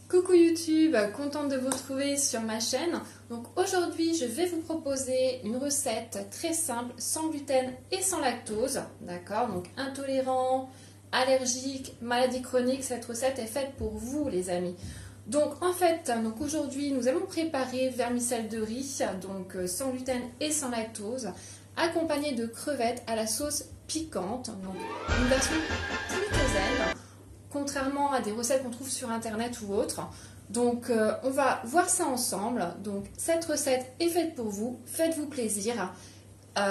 Coucou YouTube, contente de vous retrouver sur ma chaîne. Donc aujourd'hui, je vais vous proposer une recette très simple, sans gluten et sans lactose. D'accord? Donc intolérant, allergique, maladie chronique, cette recette est faite pour vous les amis. Donc en fait, aujourd'hui, nous allons préparer vermicelle de riz, donc sans gluten et sans lactose, accompagnée de crevettes à la sauce piquante. Donc une version plutôt zen, contrairement à des recettes qu'on trouve sur internet ou autres. Donc on va voir ça ensemble. Donc cette recette est faite pour vous, faites-vous plaisir.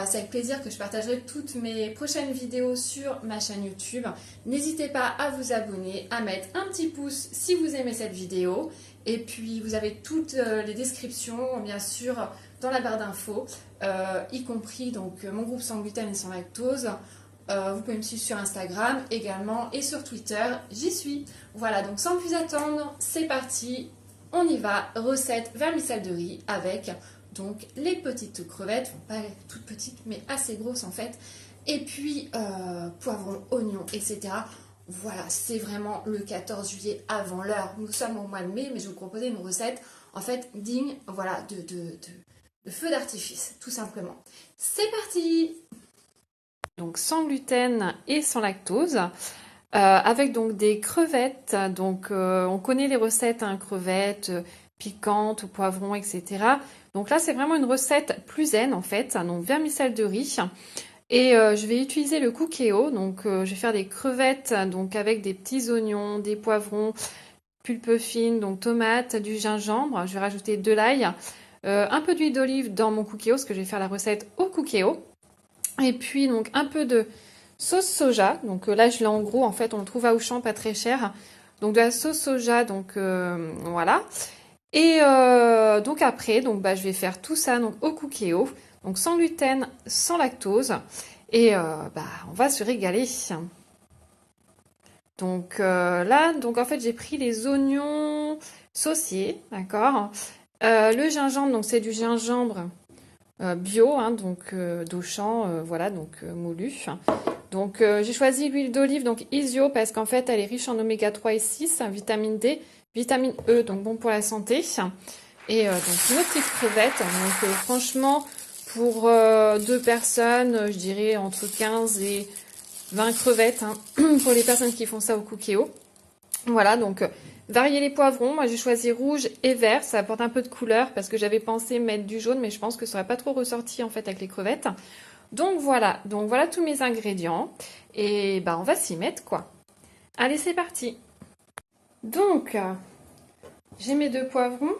C'est avec plaisir que je partagerai toutes mes prochaines vidéos sur ma chaîne YouTube. N'hésitez pas à vous abonner, à mettre un petit pouce si vous aimez cette vidéo. Et puis vous avez toutes les descriptions bien sûr dans la barre d'infos, y compris donc mon groupe sans gluten et sans lactose. Vous pouvez me suivre sur Instagram également et sur Twitter, j'y suis. Voilà, donc sans plus attendre, c'est parti, on y va. Recette vermicelle de riz avec donc les petites crevettes, pas toutes petites mais assez grosses en fait, et puis poivrons, oignons, etc. Voilà, c'est vraiment le 14 juillet avant l'heure. Nous sommes au mois de mai, mais je vais vous proposer une recette en fait digne, voilà, de feu d'artifice, tout simplement. C'est parti! Donc sans gluten et sans lactose, avec donc des crevettes. Donc on connaît les recettes, hein, crevettes piquantes, au poivron, etc. Donc là c'est vraiment une recette plus zen en fait, donc vermicelle de riz. Et je vais utiliser le Cookéo, donc je vais faire des crevettes donc avec des petits oignons, des poivrons, pulpe fine, donc tomates, du gingembre. Je vais rajouter de l'ail, un peu d'huile d'olive dans mon Cookéo, parce que je vais faire la recette au Cookéo. Et puis donc un peu de sauce soja, donc là je l'ai en gros, en fait on le trouve à Auchan, pas très cher. Donc de la sauce soja, donc voilà. Et donc après, donc je vais faire tout ça donc au Cookéo, donc sans gluten, sans lactose. Et on va se régaler. Donc là, donc en fait j'ai pris les oignons sauciers, d'accord. Le gingembre, donc c'est du gingembre bio, hein, donc d'Auchan, voilà, donc moulu. Donc j'ai choisi l'huile d'olive, donc Isio, parce qu'en fait elle est riche en oméga 3 et 6, vitamine D, vitamine E, donc bon pour la santé. Et donc nos petites crevettes, donc franchement pour deux personnes, je dirais entre 15 et 20 crevettes, hein, pour les personnes qui font ça au Cookéo. Voilà, donc varier les poivrons, moi j'ai choisi rouge et vert, ça apporte un peu de couleur parce que j'avais pensé mettre du jaune, mais je pense que ça n'aurait pas trop ressorti en fait avec les crevettes. Donc voilà tous mes ingrédients et on va s'y mettre quoi. Allez, c'est parti. Donc j'ai mes deux poivrons.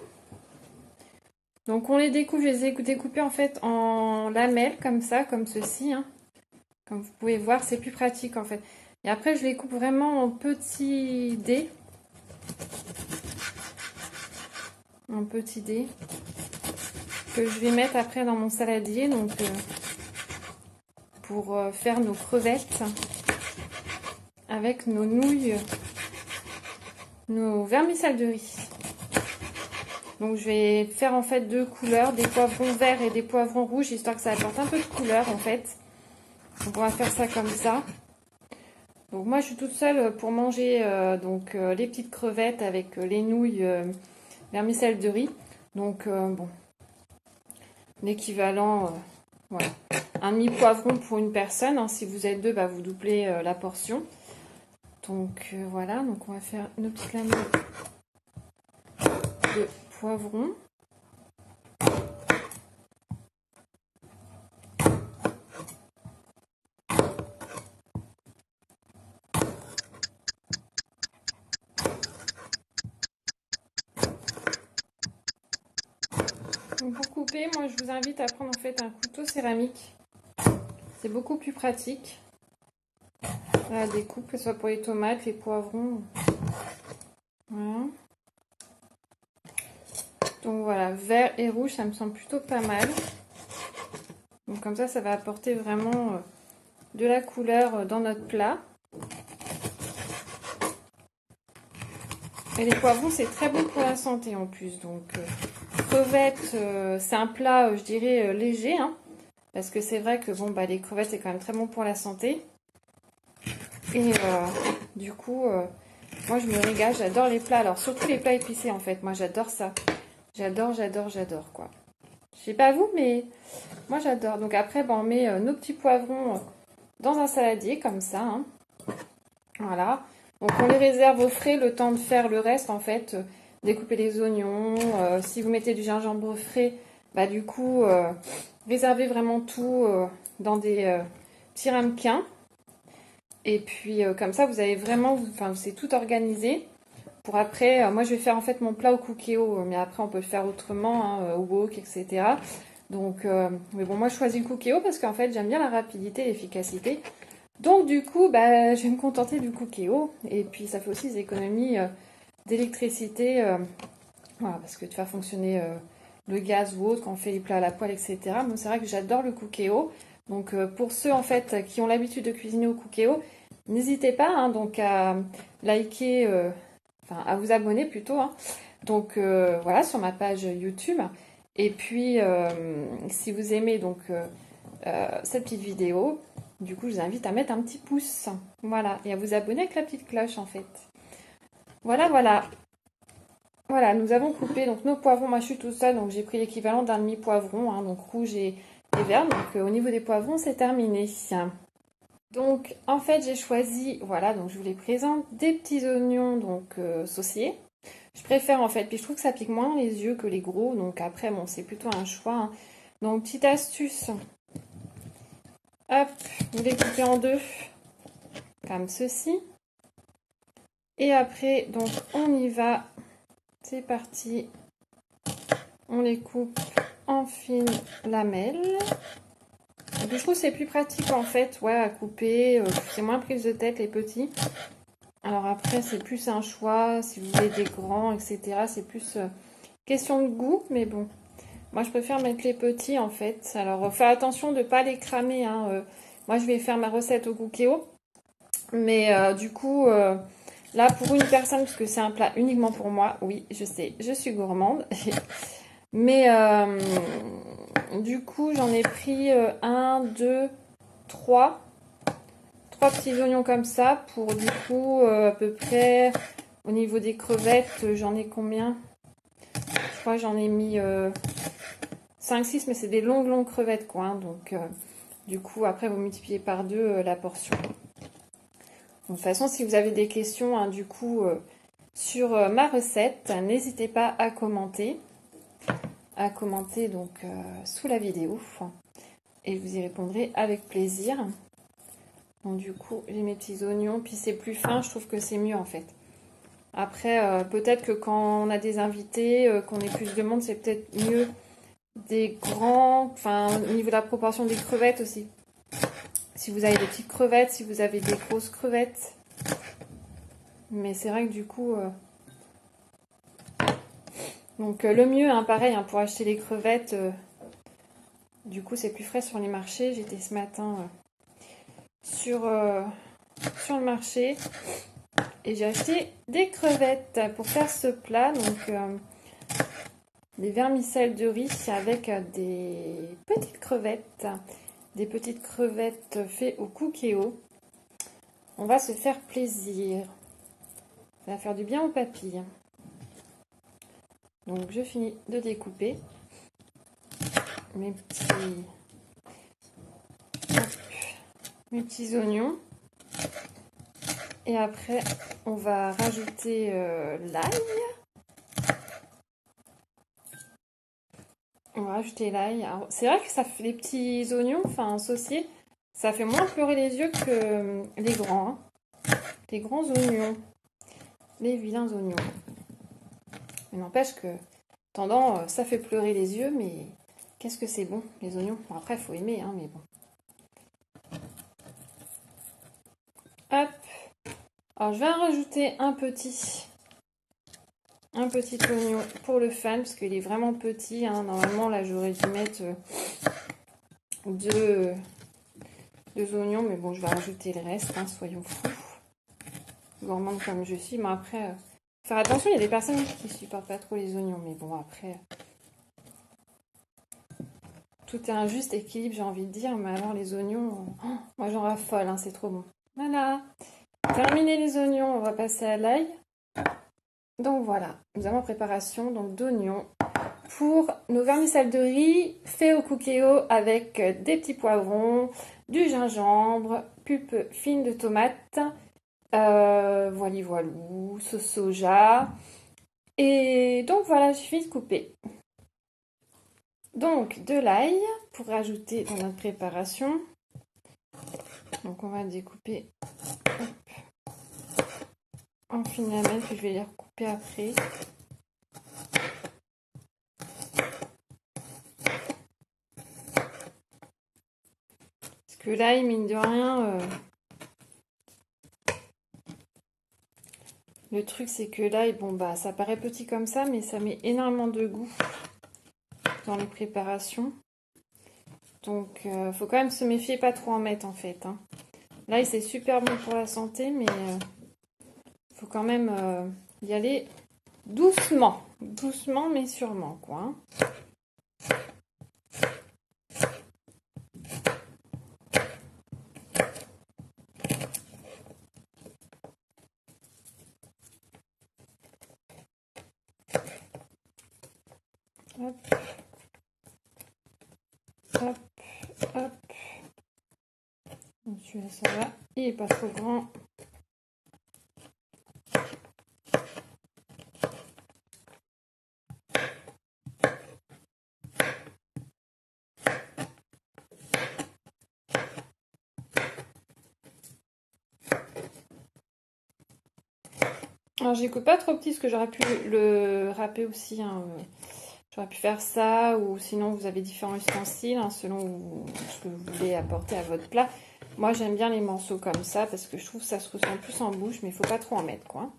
Donc on les découpe, je les ai découpés en fait en lamelles comme ça, comme ceci, hein. Comme vous pouvez voir, c'est plus pratique en fait. Et après je les coupe vraiment en petits dés. Un petit dé que je vais mettre après dans mon saladier, donc pour faire nos crevettes avec nos nouilles, nos vermicelles de riz. Donc je vais faire en fait deux couleurs, des poivrons verts et des poivrons rouges, histoire que ça apporte un peu de couleur en fait. Donc on va faire ça comme ça. Donc moi je suis toute seule pour manger donc les petites crevettes avec les nouilles vermicelles de riz. Donc bon, l'équivalent, voilà, un demi-poivron pour une personne, hein. Si vous êtes deux, vous doublez la portion. Donc voilà, donc on va faire nos petites lamelles de poivron. Donc pour couper, moi je vous invite à prendre en fait un couteau céramique. C'est beaucoup plus pratique. Voilà, découpe, que ce soit pour les tomates, les poivrons. Voilà. Donc voilà, vert et rouge, ça me semble plutôt pas mal. Donc comme ça va apporter vraiment de la couleur dans notre plat. Et les poivrons, c'est très bon pour la santé en plus. Donc crevettes, c'est un plat, je dirais, léger, hein, parce que c'est vrai que bon, les crevettes, c'est quand même très bon pour la santé. Et du coup, Moi, je me régale, j'adore les plats. Alors, surtout les plats épicés, en fait. Moi, j'adore ça. J'adore, quoi. Je sais pas vous, mais moi, j'adore. Donc après, on met nos petits poivrons dans un saladier, comme ça. Hein. Voilà. Donc, on les réserve au frais le temps de faire le reste, en fait. Découper les oignons. Si vous mettez du gingembre frais, du coup, réservez vraiment tout dans des petits ramequins. Et puis, comme ça, vous avez vraiment... Enfin, c'est tout organisé. Pour après, moi je vais faire en fait mon plat au cookéo, mais après on peut le faire autrement, hein, au wok, etc. Donc, mais bon, moi je choisis le cookéo parce qu'en fait j'aime bien la rapidité et l'efficacité. Donc du coup, je vais me contenter du cookéo. Et puis ça fait aussi des économies d'électricité, voilà, parce que de faire fonctionner le gaz ou autre quand on fait les plats à la poêle, etc. Moi c'est vrai que j'adore le cookéo. Donc pour ceux en fait qui ont l'habitude de cuisiner au cookéo, n'hésitez pas hein, donc à liker. Enfin, à vous abonner plutôt. Hein. Donc voilà, sur ma page YouTube. Et puis, si vous aimez donc cette petite vidéo, du coup, je vous invite à mettre un petit pouce. Voilà, et à vous abonner avec la petite cloche en fait. Voilà, voilà. Voilà, nous avons coupé donc nos poivrons. Moi, je suis tout seule, donc j'ai pris l'équivalent d'un demi-poivron, hein, donc rouge et vert. Donc au niveau des poivrons, c'est terminé. Donc en fait j'ai choisi, voilà, donc je vous les présente, des petits oignons donc sauciers. Je préfère en fait, puis je trouve que ça pique moins les yeux que les gros, donc après bon c'est plutôt un choix. Hein. Donc petite astuce, hop, vous les coupez en deux, comme ceci. Et après donc on y va, c'est parti, on les coupe en fines lamelles. Et puis je trouve que c'est plus pratique en fait, ouais, à couper, c'est moins prise de tête les petits. Alors après, c'est plus un choix, si vous voulez des grands, etc. C'est plus question de goût, mais bon. Moi, je préfère mettre les petits, en fait. Alors, faites attention de ne pas les cramer. Hein. Moi, je vais faire ma recette au cookéo. Mais du coup, là, pour une personne, parce que c'est un plat uniquement pour moi, oui, je sais, je suis gourmande. Mais du coup, j'en ai pris 1, 2, 3. 3 petits oignons comme ça pour du coup à peu près au niveau des crevettes, j'en ai combien? Je crois que j'en ai mis 5-6 mais c'est des longues crevettes quoi. Hein, donc du coup après vous multipliez par 2 la portion. Donc, de toute façon si vous avez des questions hein, du coup sur ma recette, n'hésitez pas à commenter. Donc sous la vidéo et je vous y répondrai avec plaisir. Donc du coup, j'ai mes petits oignons, puis c'est plus fin, je trouve que c'est mieux en fait. Après, peut-être que quand on a des invités, qu'on ait plus de monde, c'est peut-être mieux des grands, enfin au niveau de la proportion des crevettes aussi. Si vous avez des petites crevettes, si vous avez des grosses crevettes. Mais c'est vrai que du coup... Donc le mieux, hein, pareil, hein, pour acheter les crevettes, du coup c'est plus frais sur les marchés. J'étais ce matin sur le marché et j'ai acheté des crevettes pour faire ce plat. Donc des vermicelles de riz avec des petites crevettes. Des petites crevettes faites au cookéo. On va se faire plaisir. Ça va faire du bien aux papilles. Donc je finis de découper mes petits oignons. Et après, on va rajouter l'ail. On va rajouter l'ail. C'est vrai que ça fait les petits oignons, enfin sauciers, ça fait moins pleurer les yeux que les grands. Hein. Les grands oignons. Les vilains oignons. Mais n'empêche que, tendant, ça fait pleurer les yeux, mais qu'est-ce que c'est bon, les oignons. Bon, après, il faut aimer, hein, mais bon. Hop. Alors, je vais en rajouter un petit oignon pour le fun, parce qu'il est vraiment petit. Hein. Normalement, là, j'aurais dû mettre deux oignons, mais bon, je vais rajouter le reste, hein, soyons fous. Gourmande comme je suis, mais après, faire attention, il y a des personnes qui supportent pas trop les oignons, mais bon, après, tout est un juste équilibre, j'ai envie de dire, mais alors les oignons, moi j'en raffole, hein, c'est trop bon. Voilà. Terminer les oignons, on va passer à l'ail. Donc voilà, nous avons en préparation d'oignons pour nos vermicelles de riz fait au cookéo avec des petits poivrons, du gingembre, pulpe fine de tomate, voilou, sauce soja. Et donc voilà, je finis de couper. Donc de l'ail pour rajouter dans notre préparation. Donc on va découper en fines lamelles, puis je vais les recouper après. Parce que l'ail, mine de rien, le truc c'est que l'ail, bon bah ça paraît petit comme ça, mais ça met énormément de goût dans les préparations. Donc faut quand même se méfier, pas trop en mettre en fait. Hein. L'ail c'est super bon pour la santé, mais faut quand même y aller doucement. Doucement mais sûrement quoi. Hein. Hop. Hop, hop. Donc celui-là, ça va. Il n'est pas trop grand. Alors, je les coupe pas trop petit parce que j'aurais pu le râper aussi. Hein. J'aurais pu faire ça ou sinon vous avez différents ustensiles hein, selon ce que vous voulez apporter à votre plat. Moi, j'aime bien les morceaux comme ça parce que je trouve que ça se ressent plus en bouche, mais il faut pas trop en mettre quoi.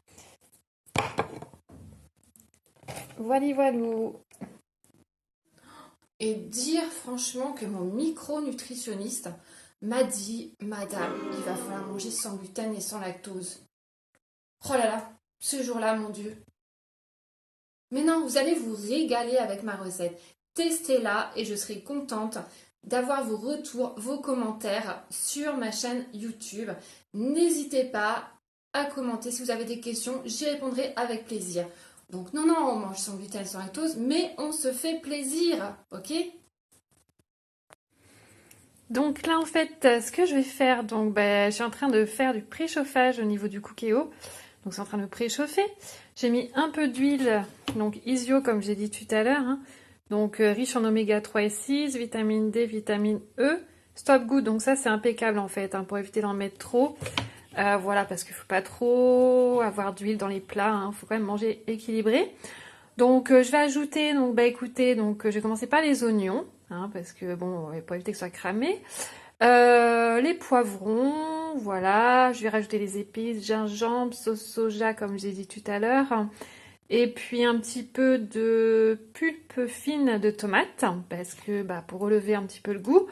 Voilà, voilou. Et dire franchement que mon micronutritionniste m'a dit, madame, il va falloir manger sans gluten et sans lactose. Oh là là, ce jour-là, mon Dieu. Mais non, vous allez vous régaler avec ma recette. Testez-la et je serai contente d'avoir vos retours, vos commentaires sur ma chaîne YouTube. N'hésitez pas à commenter si vous avez des questions, j'y répondrai avec plaisir. Donc non, on mange sans gluten, sans lactose, mais on se fait plaisir, ok? Donc là en fait, ce que je vais faire, je suis en train de faire du préchauffage au niveau du cookéo. Donc c'est en train de préchauffer. J'ai mis un peu d'huile, donc Isio comme j'ai dit tout à l'heure. Hein. Donc riche en oméga 3 et 6, vitamine D, vitamine E. Stop Good, donc ça c'est impeccable en fait, hein, pour éviter d'en mettre trop. Voilà, parce qu'il ne faut pas trop avoir d'huile dans les plats, il faut quand même manger équilibré. Donc je vais ajouter, écoutez, je vais commencer par les oignons, hein, parce que bon, pour éviter que ce soit cramé. Les poivrons, voilà, je vais rajouter les épices, gingembre, sauce soja comme j'ai dit tout à l'heure, et puis un petit peu de pulpe fine de tomate, parce que pour relever un petit peu le goût.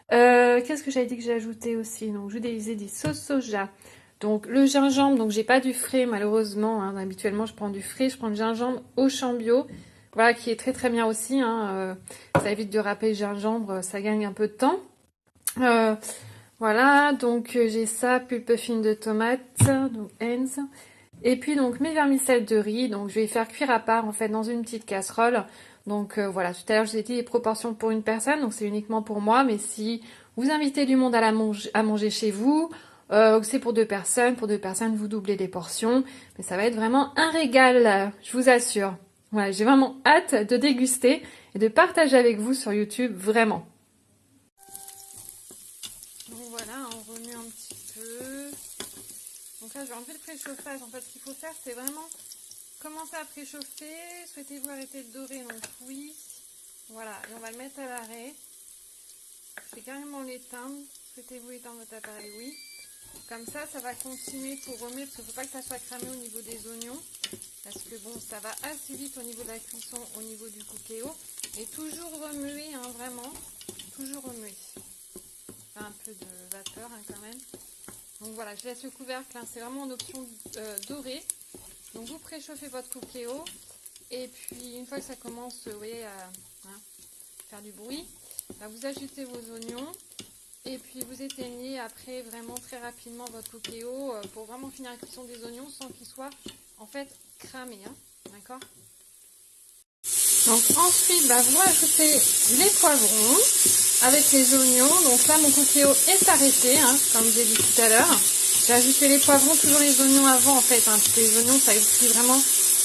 Qu'est-ce que j'avais dit que j'ai ajouté aussi? Donc je vous ai dit sauce soja. Donc le gingembre, donc j'ai pas du frais malheureusement, hein. Habituellement je prends du frais, je prends le gingembre au chambio, voilà, qui est très très bien aussi, hein. Ça évite de râper le gingembre, ça gagne un peu de temps. Voilà, donc j'ai ça, pulpe fine de tomate, donc Heinz. Et puis donc mes vermicelles de riz, donc je vais les faire cuire à part en fait dans une petite casserole. Donc voilà, tout à l'heure je vous ai dit les proportions pour une personne, donc c'est uniquement pour moi, mais si vous invitez du monde à manger chez vous, c'est pour deux personnes vous doublez les portions, mais ça va être vraiment un régal, je vous assure. Voilà, j'ai vraiment hâte de déguster et de partager avec vous sur YouTube, vraiment. Donc voilà, on remue un petit peu. Donc là, je vais enlever le préchauffage. En fait, ce qu'il faut faire, c'est vraiment commencer à préchauffer. Souhaitez-vous arrêter de dorer? Donc oui. Voilà, et on va le mettre à l'arrêt. Je vais carrément l'éteindre. Souhaitez-vous éteindre votre appareil? Oui. Comme ça va continuer pour remuer, parce qu'il ne faut pas que ça soit cramé au niveau des oignons. Parce que bon, ça va assez vite au niveau de la cuisson, au niveau du cookéo. Et toujours remuer, hein, vraiment. Toujours remuer. Faire un peu de vapeur, hein, quand même. Donc voilà, je laisse le couvercle, hein, c'est vraiment en option dorée. Donc vous préchauffez votre cookéo. Et puis une fois que ça commence, vous voyez, à faire du bruit, vous ajoutez vos oignons. Et puis vous éteignez après vraiment très rapidement votre cookéo pour vraiment finir la cuisson des oignons sans qu'ils soient en fait cramés. Hein. D'accord? Donc ensuite, vous rajoutez les poivrons avec les oignons. Donc là, mon cookéo est arrêté, hein, comme j'ai dit tout à l'heure. J'ai ajouté les poivrons, toujours les oignons avant en fait. Hein, parce que les oignons, ça cuit vraiment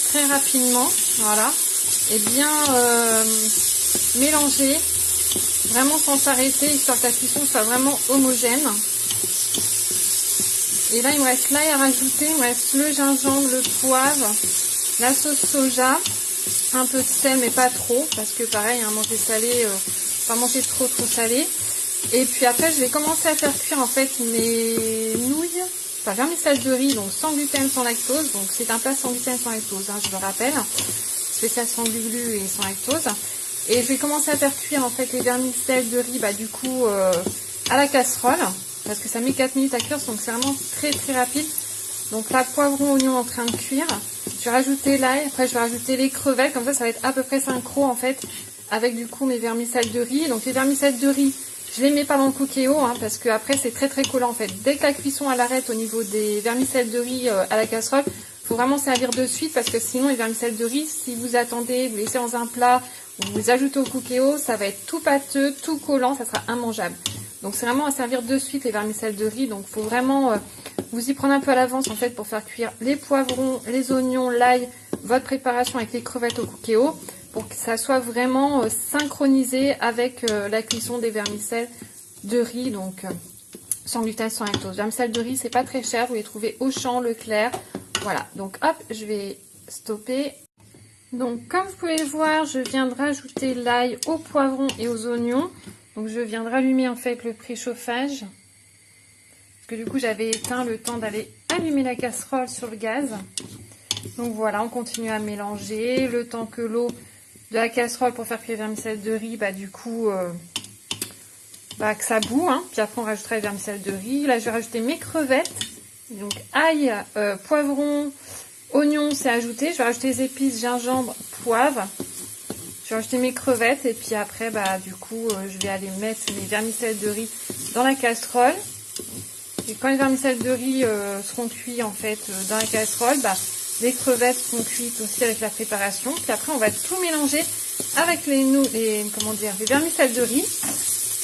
très rapidement. Voilà. Et bien mélanger, vraiment sans s'arrêter, histoire que la cuisson soit vraiment homogène. Et là, il me reste l'ail à rajouter. Il me reste le gingembre, le poivre, la sauce soja. Un peu de sel mais pas trop parce que pareil hein, manger salé, pas manger trop salé. Et puis après je vais commencer à faire cuire en fait mes nouilles, enfin vermicelle de riz, donc sans gluten, sans lactose. Donc c'est un plat sans gluten, sans lactose, hein, je le rappelle, spécial sans glu et sans lactose. Et je vais commencer à faire cuire en fait les vermicelles de riz du coup à la casserole parce que ça met 4 minutes à cuire, donc c'est vraiment très rapide. Donc là, poivron, oignon en train de cuire. Je vais rajouter l'ail, après je vais rajouter les crevettes, comme ça va être à peu près synchro en fait avec du coup mes vermicelles de riz. Donc les vermicelles de riz, je les mets pas dans le cookéo hein, parce que après c'est très collant en fait. Dès que la cuisson elle arrête au niveau des vermicelles de riz à la casserole, il faut vraiment servir de suite parce que sinon les vermicelles de riz, si vous attendez, vous laissez dans un plat ou vous ajoutez au cookéo, ça va être tout pâteux, tout collant, ça sera immangeable. Donc c'est vraiment à servir de suite les vermicelles de riz, donc il faut vraiment vous y prendre un peu à l'avance en fait pour faire cuire les poivrons, les oignons, l'ail, votre préparation avec les crevettes au cookéo pour que ça soit vraiment synchronisé avec la cuisson des vermicelles de riz, donc sans gluten, sans lactose. Vermicelles de riz, c'est pas très cher, vous les trouvez Auchan, Leclerc. Voilà, donc hop, je vais stopper. Donc comme vous pouvez le voir, je viens de rajouter l'ail aux poivrons et aux oignons. Donc je viens de rallumer en fait le préchauffage. Parce que du coup j'avais éteint le temps d'aller allumer la casserole sur le gaz. Donc voilà, on continue à mélanger le temps que l'eau de la casserole pour faire cuire les vermicelles de riz, du coup que ça bout. Hein. Puis après on rajoutera les vermicelles de riz. Là je vais rajouter mes crevettes. Donc ail, poivron, oignon c'est ajouté. Je vais rajouter les épices, gingembre, poivre. Je vais rajouter mes crevettes et puis après du coup je vais aller mettre mes vermicelles de riz dans la casserole. Et quand les vermicelles de riz seront cuits en fait dans la casserole, les crevettes seront cuites aussi avec la préparation. Puis après on va tout mélanger avec les vermicelles de riz.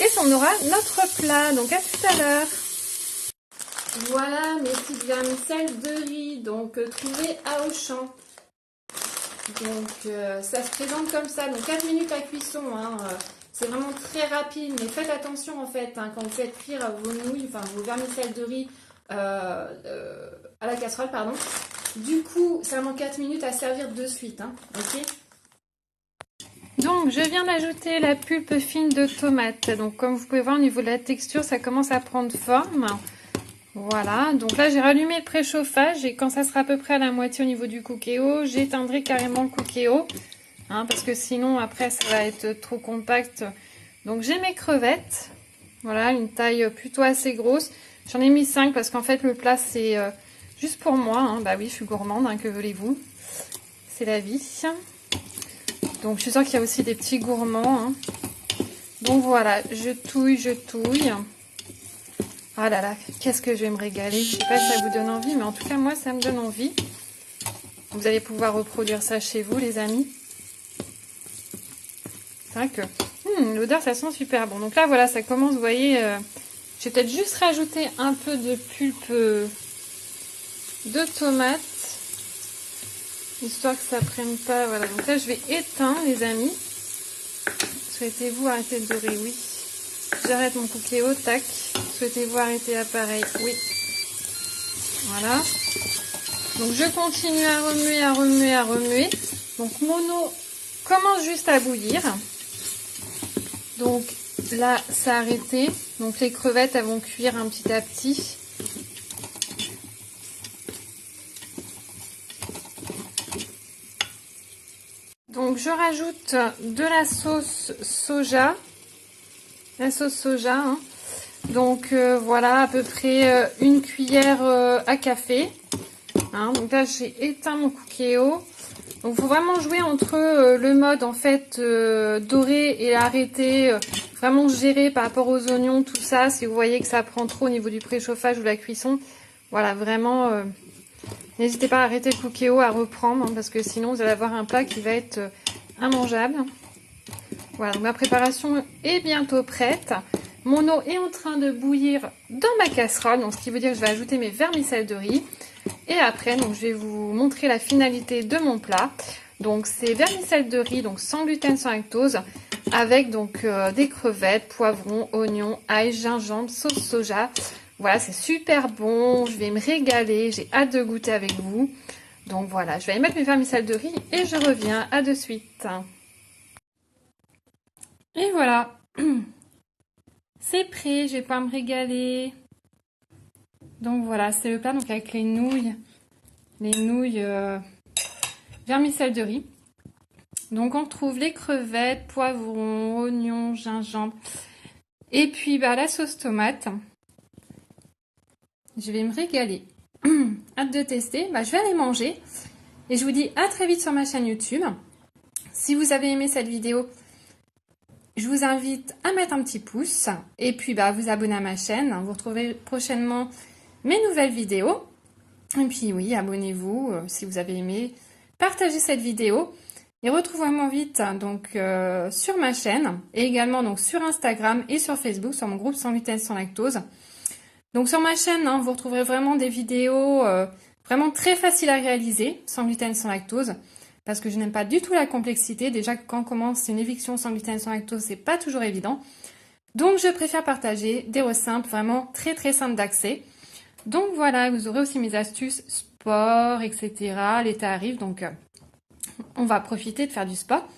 Et on aura notre plat. Donc à tout à l'heure. Voilà mes petites vermicelles de riz, donc trouvées à Auchan. Donc ça se présente comme ça, donc 4 minutes à cuisson, hein, c'est vraiment très rapide, mais faites attention en fait, hein, quand vous faites cuire vos nouilles, enfin vos vermicelles de riz à la casserole, pardon. Du coup, c'est vraiment 4 minutes à servir de suite, hein, ok. Donc je viens d'ajouter la pulpe fine de tomate, donc comme vous pouvez voir au niveau de la texture, ça commence à prendre forme. Voilà, donc là j'ai rallumé le préchauffage et quand ça sera à peu près à la moitié au niveau du cookéo, j'éteindrai carrément le cookéo, hein, parce que sinon après ça va être trop compact. Donc j'ai mes crevettes, voilà, une taille plutôt assez grosse. J'en ai mis 5 parce qu'en fait le plat c'est juste pour moi, hein. Bah oui, je suis gourmande, hein, que voulez-vous, c'est la vie. Donc je suis sûre qu'il y a aussi des petits gourmands, hein. Donc voilà, je touille. Ah là là, qu'est-ce que je vais me régaler. Je sais pas si ça vous donne envie, mais en tout cas, moi, ça me donne envie. Vous allez pouvoir reproduire ça chez vous, les amis. C'est vrai que l'odeur, ça sent super bon. Donc là, voilà, ça commence, vous voyez. Je vais peut-être juste rajouter un peu de pulpe de tomate. Histoire que ça prenne pas. Voilà, donc là, je vais éteindre, les amis. Souhaitez-vous arrêter de dorer? Oui. J'arrête mon cookéo, tac. Souhaitez-vous arrêter l'appareil? Oui. Voilà. Donc je continue à remuer. Donc mon eau commence juste à bouillir. Donc là, ça a arrêté. Donc les crevettes, elles vont cuire un petit à petit. Donc je rajoute de la sauce soja. Hein. Donc voilà, à peu près une cuillère à café. Hein. Donc là j'ai éteint mon cookéo. Donc, il faut vraiment jouer entre le mode en fait doré et arrêté, vraiment gérer par rapport aux oignons, tout ça. Si vous voyez que ça prend trop au niveau du préchauffage ou de la cuisson, voilà, vraiment, n'hésitez pas à arrêter le cookéo, à reprendre, hein, parce que sinon vous allez avoir un plat qui va être immangeable. Voilà, donc ma préparation est bientôt prête. Mon eau est en train de bouillir dans ma casserole, donc ce qui veut dire que je vais ajouter mes vermicelles de riz. Et après, donc, je vais vous montrer la finalité de mon plat. Donc, c'est vermicelles de riz, donc sans gluten, sans lactose, avec donc des crevettes, poivrons, oignons, ail, gingembre, sauce soja. Voilà, c'est super bon. Je vais me régaler. J'ai hâte de goûter avec vous. Donc voilà, je vais aller mettre mes vermicelles de riz et je reviens. À de suite. Et voilà, c'est prêt. Je vais pouvoir me régaler. Donc voilà, c'est le plat donc avec les nouilles vermicelles de riz. Donc on retrouve les crevettes, poivrons, oignons, gingembre et puis la sauce tomate. Je vais me régaler. Hâte de tester. Je vais aller manger et je vous dis à très vite sur ma chaîne YouTube. Si vous avez aimé cette vidéo, je vous invite à mettre un petit pouce et puis vous abonner à ma chaîne. Vous retrouverez prochainement mes nouvelles vidéos. Et puis oui, abonnez-vous si vous avez aimé. Partagez cette vidéo. Et retrouvez-moi vite donc sur ma chaîne et également donc sur Instagram et sur Facebook, sur mon groupe Sans gluten, sans lactose. Donc sur ma chaîne, vous retrouverez vraiment des vidéos vraiment très faciles à réaliser, sans gluten, sans lactose, parce que je n'aime pas du tout la complexité. Déjà que quand on commence une éviction sans gluten, sans lactose, c'est pas toujours évident. Donc je préfère partager des recettes simples, vraiment très très simples d'accès. Donc voilà, vous aurez aussi mes astuces sport, etc. L'été arrive, donc on va profiter de faire du sport.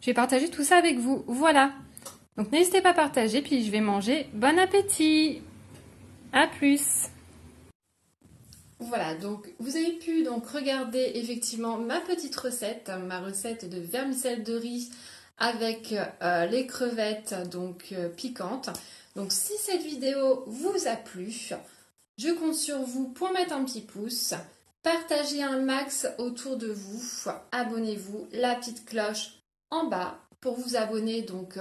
Je vais partager tout ça avec vous. Voilà. Donc n'hésitez pas à partager, puis je vais manger. Bon appétit. À plus. Voilà, donc vous avez pu donc regarder effectivement ma petite recette, ma recette de vermicelle de riz avec les crevettes donc piquantes. Donc si cette vidéo vous a plu, je compte sur vous pour mettre un petit pouce, partagez un max autour de vous, abonnez-vous, la petite cloche en bas pour vous abonner donc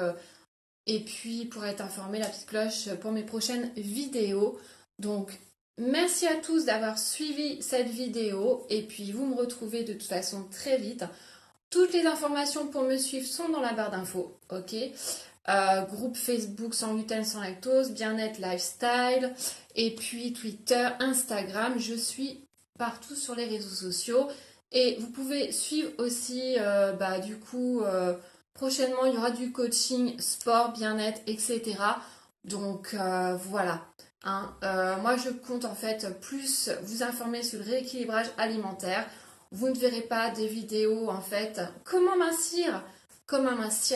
et puis pour être informé, la petite cloche pour mes prochaines vidéos. Donc merci à tous d'avoir suivi cette vidéo et puis vous me retrouvez de toute façon très vite. Toutes les informations pour me suivre sont dans la barre d'infos, ok. Groupe Facebook sans gluten, sans lactose, bien-être lifestyle, et puis Twitter, Instagram, je suis partout sur les réseaux sociaux. Et vous pouvez suivre aussi, du coup, prochainement, il y aura du coaching, sport, bien-être, etc. Donc, voilà. Moi, je compte en fait plus vous informer sur le rééquilibrage alimentaire. Vous ne verrez pas des vidéos, en fait, comment mincir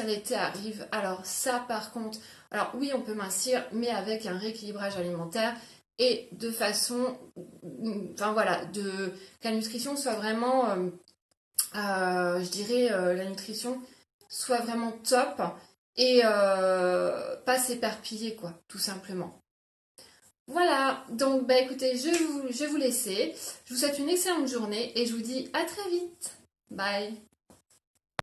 l'été arrive. Alors ça par contre, alors oui on peut mincir mais avec un rééquilibrage alimentaire et de façon, enfin voilà, que la nutrition soit vraiment, je dirais la nutrition soit vraiment top et pas s'éparpiller quoi, tout simplement. Voilà, donc écoutez, je vais vous laisser. Je vous souhaite une excellente journée et je vous dis à très vite. Bye.